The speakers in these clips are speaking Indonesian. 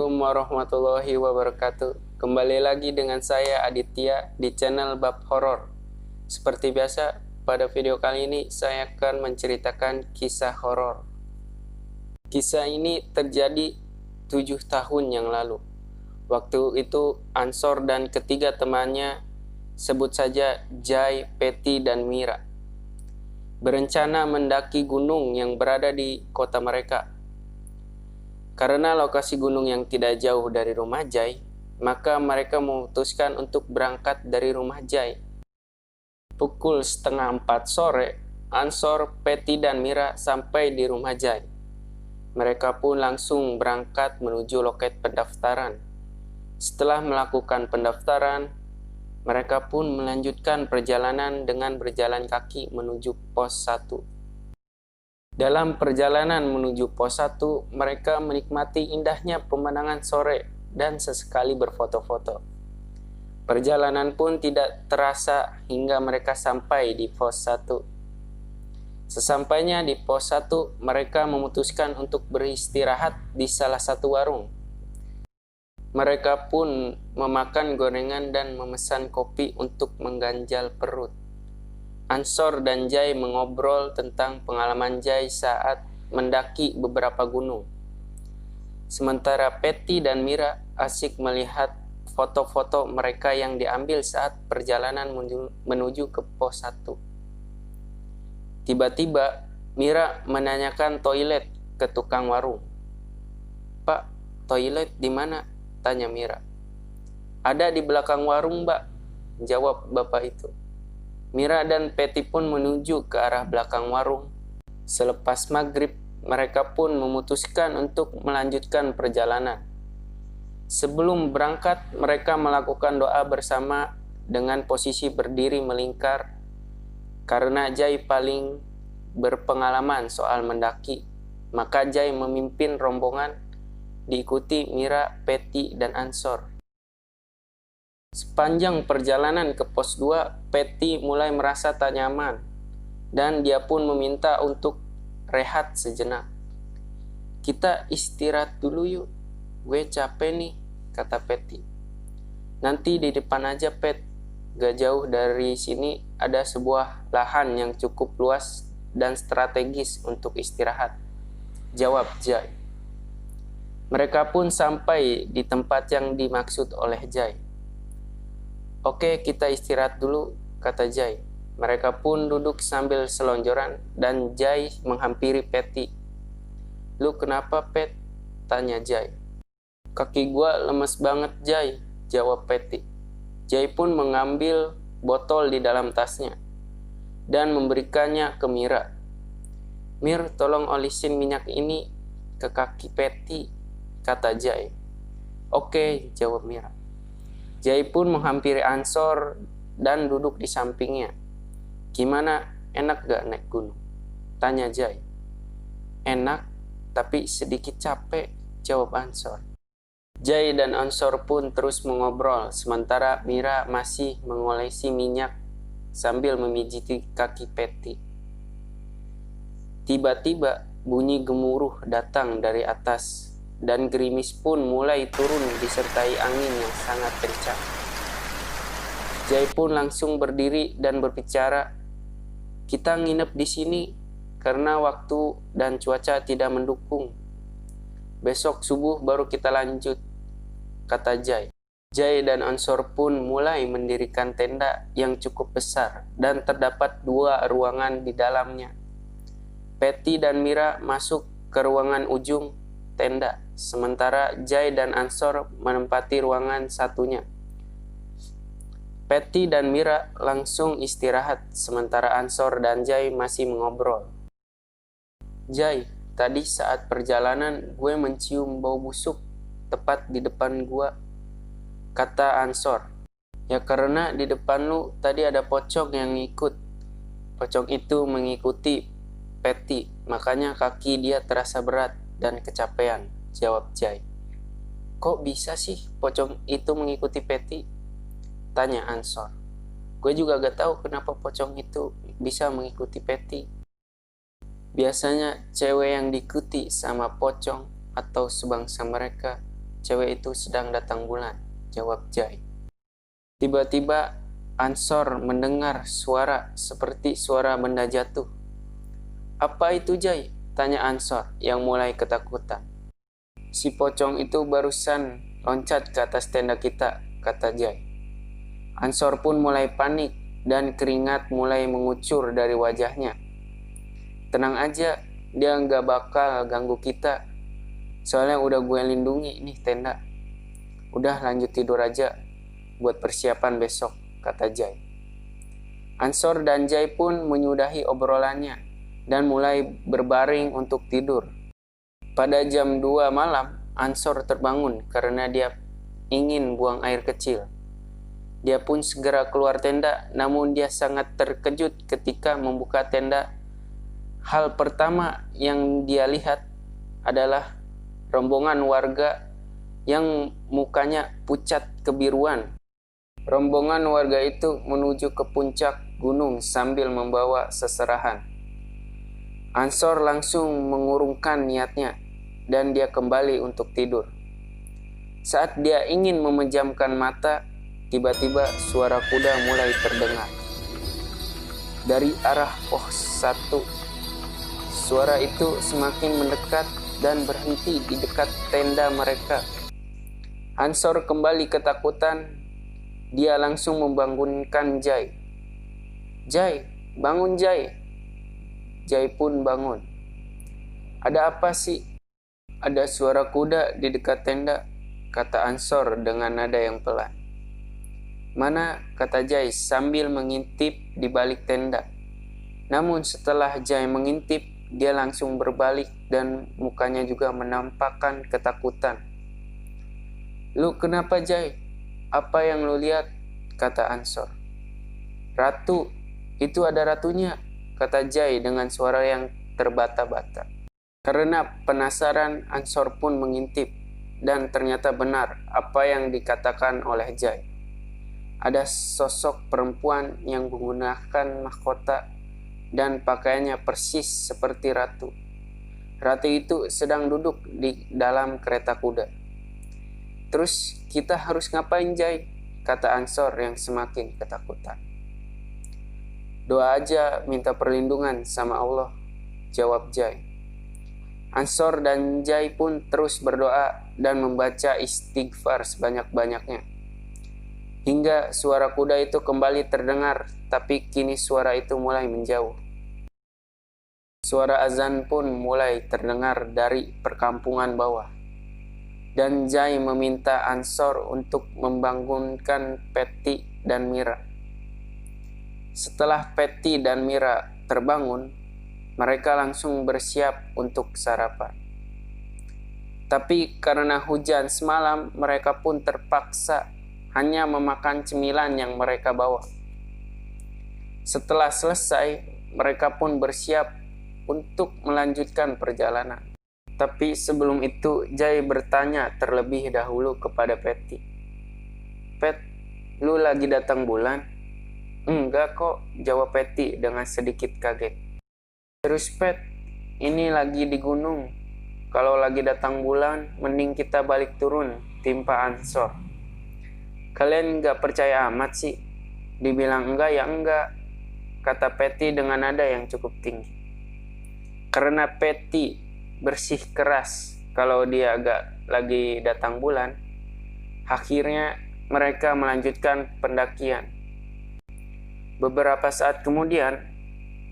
Assalamualaikum warahmatullahi wabarakatuh. Kembali lagi dengan saya Aditya di channel Bab Horor. Seperti biasa, pada video kali ini saya akan menceritakan kisah horor. Kisah ini terjadi 7 tahun yang lalu. Waktu itu Ansor dan ketiga temannya, sebut saja Jai, Peti, dan Mira, berencana mendaki gunung yang berada di kota mereka. Karena lokasi gunung yang tidak jauh dari rumah Jai, maka mereka memutuskan untuk berangkat dari rumah Jai. Pukul 3:30 sore, Ansor, Peti, dan Mira sampai di rumah Jai. Mereka pun langsung berangkat menuju loket pendaftaran. Setelah melakukan pendaftaran, mereka pun melanjutkan perjalanan dengan berjalan kaki menuju pos 1. Dalam perjalanan menuju pos 1, mereka menikmati indahnya pemandangan sore dan sesekali berfoto-foto. Perjalanan pun tidak terasa hingga mereka sampai di pos 1. Sesampainya di pos 1, mereka memutuskan untuk beristirahat di salah satu warung. Mereka pun memakan gorengan dan memesan kopi untuk mengganjal perut. Ansor dan Jai mengobrol tentang pengalaman Jai saat mendaki beberapa gunung. Sementara Peti dan Mira asik melihat foto-foto mereka yang diambil saat perjalanan menuju ke pos 1. Tiba-tiba Mira menanyakan toilet ke tukang warung. "Pak, toilet di mana?" tanya Mira. "Ada di belakang warung, Mbak," jawab bapak itu. Mira dan Peti pun menuju ke arah belakang warung. Selepas maghrib, mereka pun memutuskan untuk melanjutkan perjalanan. Sebelum berangkat, mereka melakukan doa bersama dengan posisi berdiri melingkar. Karena Jai paling berpengalaman soal mendaki, maka Jai memimpin rombongan, diikuti Mira, Peti, dan Ansor. Sepanjang perjalanan ke pos 2, Peti mulai merasa tak nyaman dan dia pun meminta untuk rehat sejenak. "Kita istirahat dulu yuk, gue capek nih," kata Peti. "Nanti di depan aja, Pet. Gak jauh dari sini ada sebuah lahan yang cukup luas dan strategis untuk istirahat," jawab Jai. Mereka pun sampai di tempat yang dimaksud oleh Jai. "Oke, kita istirahat dulu," kata Jai. Mereka pun duduk sambil selonjoran dan Jai menghampiri Peti. "Lu kenapa, Pet?" tanya Jai. "Kaki gua lemes banget, Jai," jawab Peti. Jai pun mengambil botol di dalam tasnya dan memberikannya ke Mira. "Mir, tolong olisin minyak ini ke kaki Peti," kata Jai. "Oke," jawab Mira. Jai pun menghampiri Ansor dan duduk di sampingnya. "Gimana, enak gak naik gunung?" tanya Jai. "Enak, tapi sedikit capek," jawab Ansor. Jai dan Ansor pun terus mengobrol, sementara Mira masih mengolesi minyak sambil memijiti kaki Peti. Tiba-tiba bunyi gemuruh datang dari atas, dan gerimis pun mulai turun disertai angin yang sangat kencang. Jai pun langsung berdiri dan berbicara, "Kita nginep di sini karena waktu dan cuaca tidak mendukung. Besok subuh baru kita lanjut," kata Jai. Jai dan Ansor pun mulai mendirikan tenda yang cukup besar dan terdapat 2 ruangan di dalamnya. Peti dan Mira masuk ke ruangan ujung tenda, sementara Jai dan Ansor menempati ruangan satunya. Peti dan Mira langsung istirahat, sementara Ansor dan Jai masih mengobrol. "Jai, tadi saat perjalanan gue mencium bau busuk tepat di depan gua," kata Ansor. "Ya karena di depan lu tadi ada pocong yang ngikut." "Pocong itu mengikuti Peti, makanya kaki dia terasa berat dan kecapean," jawab Jai. "Kok bisa sih pocong itu mengikuti Peti?" tanya Ansor. "Gue juga gak tahu kenapa pocong itu bisa mengikuti Peti. Biasanya cewek yang diikuti sama pocong atau sebangsa mereka," cewek itu sedang datang bulan, jawab Jai. Tiba-tiba Ansor mendengar suara seperti suara benda jatuh. Apa itu, Jai? Tanya Ansor yang mulai ketakutan. Si pocong itu barusan loncat ke atas tenda kita, kata Jai. Ansor pun mulai panik dan keringat mulai mengucur dari wajahnya. Tenang aja, dia nggak bakal ganggu kita. Soalnya udah gue lindungi nih tenda. Udah lanjut tidur aja buat persiapan besok, kata Jai. Ansor dan Jai pun menyudahi obrolannya dan mulai berbaring untuk tidur. Pada jam 2 malam, Ansor terbangun karena dia ingin buang air kecil. Dia pun segera keluar tenda, namun dia sangat terkejut ketika membuka tenda. Hal pertama yang dia lihat adalah rombongan warga yang mukanya pucat kebiruan. Rombongan warga itu menuju ke puncak gunung sambil membawa seserahan. Ansor langsung mengurungkan niatnya dan dia kembali untuk tidur. Saat dia ingin memejamkan mata, tiba-tiba suara kuda mulai terdengar. Dari arah pos 1, suara itu semakin mendekat dan berhenti di dekat tenda mereka. Ansor kembali ketakutan. Dia langsung membangunkan Jai. Jai, bangun Jai. Jai pun bangun. Ada apa sih? Ada suara kuda di dekat tenda, kata Ansor dengan nada yang pelan. Mana, kata Jai sambil mengintip di balik tenda. Namun setelah Jai mengintip, dia langsung berbalik dan mukanya juga menampakkan ketakutan. Lu kenapa Jai? Apa yang lu lihat? Kata Ansor. Ratu, itu ada ratunya, kata Jai dengan suara yang terbata-bata. Karena penasaran, Ansor pun mengintip dan ternyata benar apa yang dikatakan oleh Jai. Ada sosok perempuan yang menggunakan mahkota dan pakaiannya persis seperti ratu. Ratu itu sedang duduk di dalam kereta kuda. Terus kita harus ngapain Jai? Kata Ansor yang semakin ketakutan. Doa aja minta perlindungan sama Allah, jawab Jai. Ansor dan Jai pun terus berdoa dan membaca istighfar sebanyak-banyaknya. Hingga suara kuda itu kembali terdengar, tapi kini suara itu mulai menjauh. Suara azan pun mulai terdengar dari perkampungan bawah. Dan Jai meminta Ansor untuk membangunkan Peti dan Mira. Setelah Peti dan Mira terbangun, mereka langsung bersiap untuk sarapan. Tapi karena hujan semalam, mereka pun terpaksa hanya memakan cemilan yang mereka bawa. Setelah selesai, mereka pun bersiap untuk melanjutkan perjalanan. Tapi sebelum itu, Jai bertanya terlebih dahulu kepada Peti. Pet, lu lagi datang bulan? Enggak kok, jawab Peti dengan sedikit kaget. Terus Pet, ini lagi di gunung. Kalau lagi datang bulan, mending kita balik turun, timpa Ansor. Kalian gak percaya amat sih? Dibilang enggak ya enggak, kata Peti dengan nada yang cukup tinggi. Karena Peti bersih keras kalau dia agak lagi datang bulan, akhirnya mereka melanjutkan pendakian. Beberapa saat kemudian,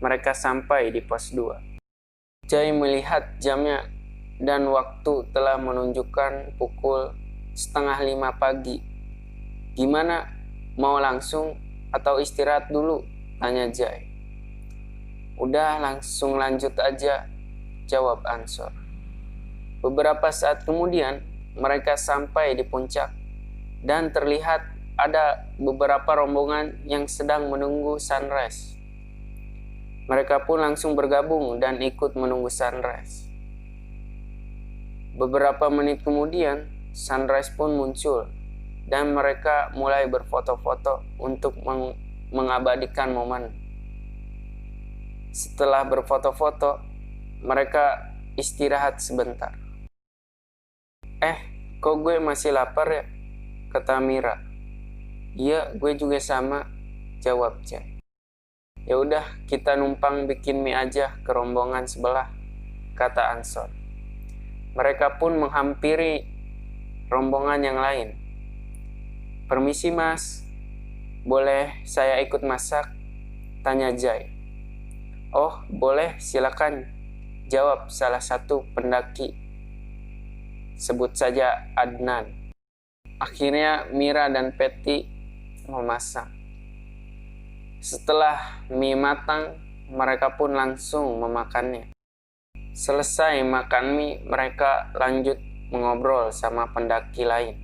mereka sampai di pos 2. Jai melihat jamnya dan waktu telah menunjukkan pukul 4:30 pagi. Gimana? Mau langsung atau istirahat dulu? Tanya Jai. Udah langsung lanjut aja, jawab Ansor. Beberapa saat kemudian, mereka sampai di puncak dan terlihat ada beberapa rombongan yang sedang menunggu sunrise. Mereka pun langsung bergabung dan ikut menunggu sunrise. Beberapa menit kemudian, sunrise pun muncul dan mereka mulai berfoto-foto untuk mengabadikan momen. Setelah berfoto-foto, mereka istirahat sebentar. Kok gue masih lapar ya? Kata Mira. Iya, gue juga sama, jawab Jai. Ya udah, kita numpang bikin mie aja ke rombongan sebelah, kata Ansor. Mereka pun menghampiri rombongan yang lain. Permisi mas, boleh saya ikut masak? Tanya Jai. Oh, boleh, silakan, jawab salah satu pendaki. Sebut saja Adnan. Akhirnya Mira dan Patty memasak. Setelah mie matang, mereka pun langsung memakannya. Selesai makan mie, mereka lanjut mengobrol sama pendaki lain.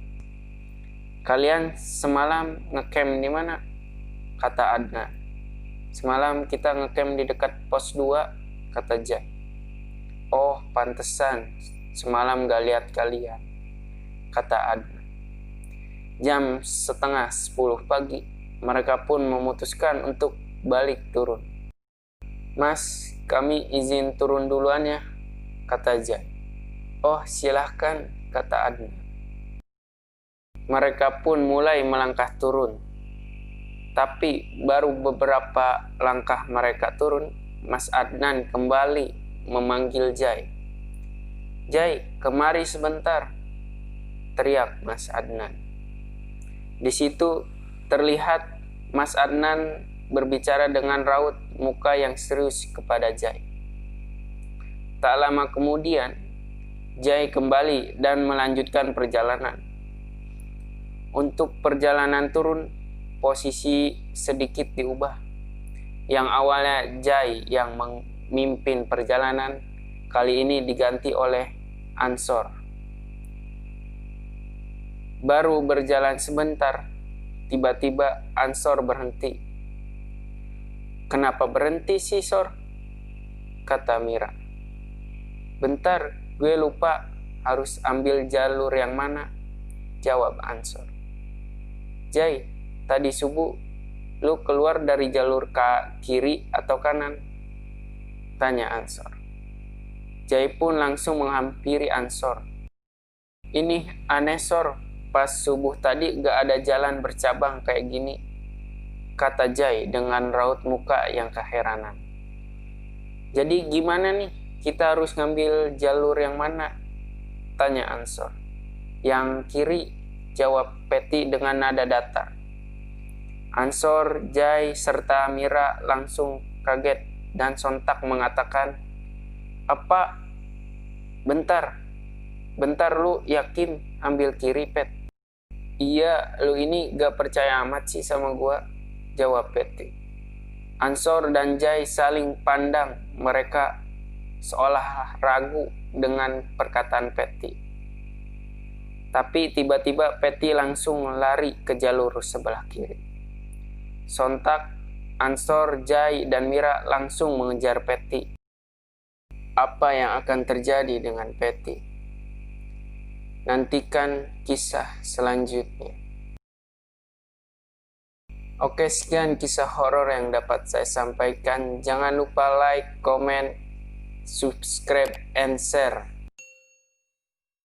Kalian semalam ngecamp di mana? Kata Adnan. Semalam kita ngecamp di dekat pos 2, kata Jai. Oh, pantesan semalam gak lihat kalian, kata Adnan. Jam 9:30 pagi, mereka pun memutuskan untuk balik turun. Mas, kami izin turun duluan ya, kata Jai. Oh, silahkan, kata Adnan. Mereka pun mulai melangkah turun. Tapi baru beberapa langkah mereka turun, Mas Adnan kembali memanggil Jai. Jai, kemari sebentar, teriak Mas Adnan. Di situ terlihat Mas Adnan berbicara dengan raut muka yang serius kepada Jai. Tak lama kemudian, Jai kembali dan melanjutkan perjalanan. Untuk perjalanan turun, posisi sedikit diubah. Yang awalnya Jai yang memimpin perjalanan, kali ini diganti oleh Ansor. Baru berjalan sebentar, tiba-tiba Ansor berhenti. Kenapa berhenti sih, Sor? Kata Mira. Bentar, gue lupa harus ambil jalur yang mana, jawab Ansor. Jai, tadi subuh lu keluar dari jalur kiri atau kanan? Tanya Ansor. Jai pun langsung menghampiri Ansor. Ini aneh, Sor. Pas subuh tadi gak ada jalan bercabang kayak gini, kata Jai dengan raut muka yang keheranan. Jadi gimana nih? Kita harus ngambil jalur yang mana? Tanya Ansor. Yang kiri, jawab Patty dengan nada datar. Ansor, Jai, serta Mira langsung kaget dan sontak mengatakan, apa? Bentar lu yakin ambil kiri, Pat? Iya, lu ini gak percaya amat sih sama gua, jawab Patty. Ansor dan Jai saling pandang, mereka seolah ragu dengan perkataan Patty. Tapi tiba-tiba Patty langsung lari ke jalur sebelah kiri. Sontak, Ansor, Jai, dan Mira langsung mengejar Patty. Apa yang akan terjadi dengan Patty? Nantikan kisah selanjutnya. Oke, sekian kisah horor yang dapat saya sampaikan. Jangan lupa like, comment, subscribe, and share.